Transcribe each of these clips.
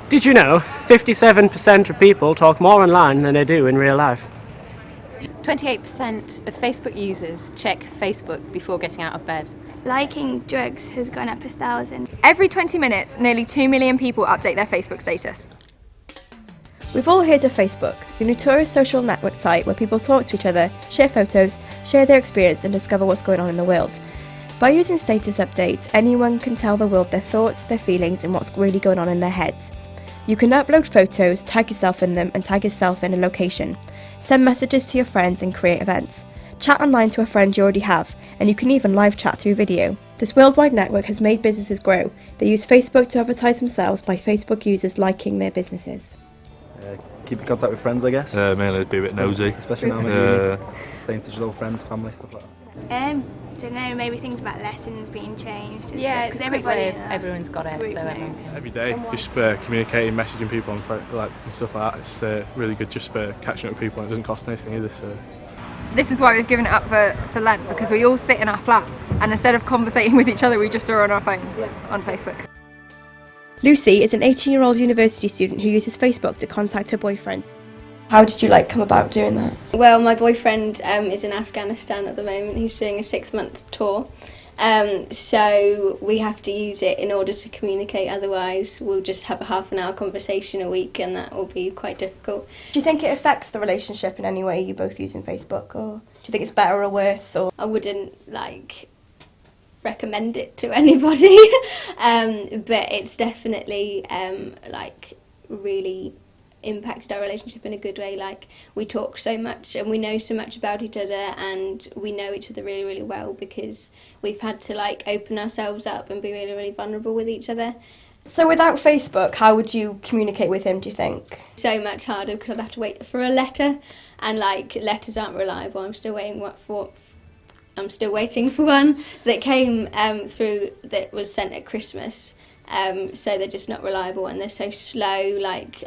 Did you know 57% of people talk more online than they do in real life? 28% of Facebook users check Facebook before getting out of bed. Liking drugs has gone up 1,000. Every 20 minutes, nearly 2 million people update their Facebook status. We've all heard of Facebook, the notorious social network site where people talk to each other, share photos, share their experience and discover what's going on in the world. By using status updates, anyone can tell the world their thoughts, their feelings and what's really going on in their heads. You can upload photos, tag yourself in them and tag yourself in a location. Send messages to your friends and create events. Chat online to a friend you already have, and you can even live chat through video. This worldwide network has made businesses grow. They use Facebook to advertise themselves by Facebook users liking their businesses. Keep in contact with friends, I guess. Mainly be a bit nosy. Especially now that you stay in touch with old friends, family, stuff like that. Don't know, maybe things about lessons being changed and Yeah, stuff, it's a quick way of everyone's got it, so everyone's... Every day, just for communicating, messaging people and stuff like that. It's really good just for catching up with people and it doesn't cost anything either. So. This is why we've given it up for Lent, because we all sit in our flat and instead of conversating with each other we just are on our phones on Facebook. Lucy is an 18-year-old university student who uses Facebook to contact her boyfriend. How did you come about doing that? Well, my boyfriend is in Afghanistan at the moment. He's doing a 6-month tour. So we have to use it in order to communicate, otherwise we'll just have a half an hour conversation a week and that will be quite difficult. Do you think it affects the relationship in any way, you both using Facebook, or do you think it's better or worse? Or I wouldn't recommend it to anybody, but it's definitely really impacted our relationship in a good way. We talk so much and we know so much about each other and we know each other really, really well because we've had to open ourselves up and be really, really vulnerable with each other. So without Facebook, how would you communicate with him, do you think? So much harder because I'd have to wait for a letter and letters aren't reliable. I'm still waiting for one that came through that was sent at Christmas. So they're just not reliable and they're so slow.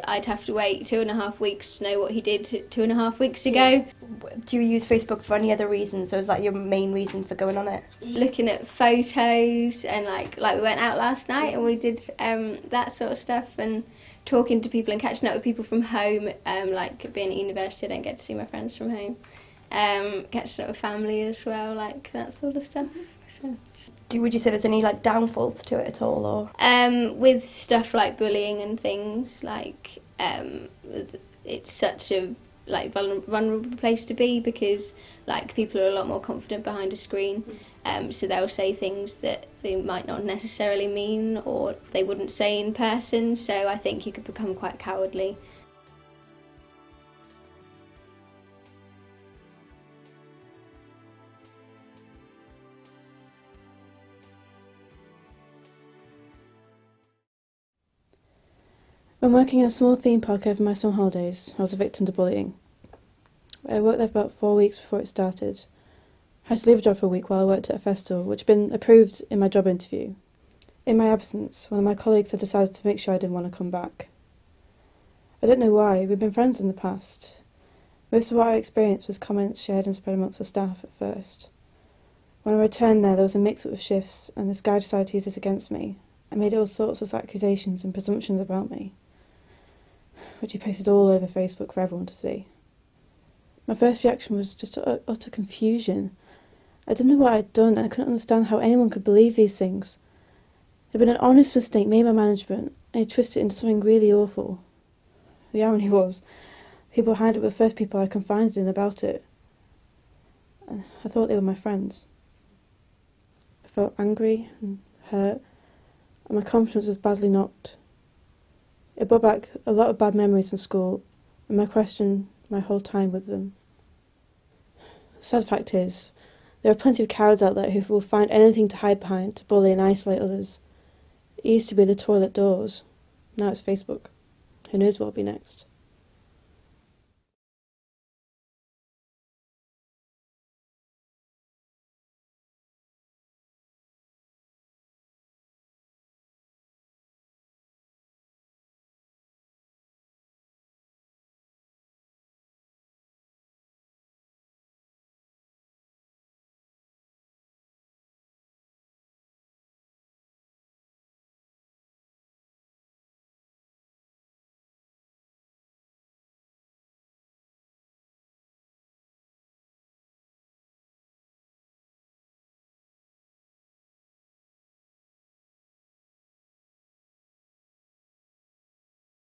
I'd have to wait 2.5 weeks to know what he did 2.5 weeks ago. Do you use Facebook for any other reasons, or is that your main reason for going on it? Looking at photos and we went out last night and we did that sort of stuff, and talking to people and catching up with people from home. Being at university, I don't get to see my friends from home. Catching up with family as well, that sort of stuff. So. Would you say there's any downfalls to it at all, or? With stuff like bullying and things, it's such a vulnerable place to be because people are a lot more confident behind a screen, so they'll say things that they might not necessarily mean or they wouldn't say in person. So I think you could become quite cowardly. When working in a small theme park over my summer holidays, I was a victim to bullying. I worked there for about 4 weeks before it started. I had to leave a job for a week while I worked at a festival, which had been approved in my job interview. In my absence, one of my colleagues had decided to make sure I didn't want to come back. I don't know why, we'd been friends in the past. Most of what I experienced was comments shared and spread amongst the staff at first. When I returned there was a mix-up of shifts, and this guy decided to use this against me, and made all sorts of accusations and presumptions about me, which he posted all over Facebook for everyone to see. My first reaction was just utter confusion. I didn't know what I'd done, and I couldn't understand how anyone could believe these things. It had been an honest mistake made by management, and he twisted it into something really awful. The irony was, people behind it were the first people I confided in about it. I thought they were my friends. I felt angry and hurt, and my confidence was badly knocked. It brought back a lot of bad memories from school, and I questioned my whole time with them. The sad fact is, there are plenty of cowards out there who will find anything to hide behind to bully and isolate others. It used to be the toilet doors, now it's Facebook. Who knows what will be next?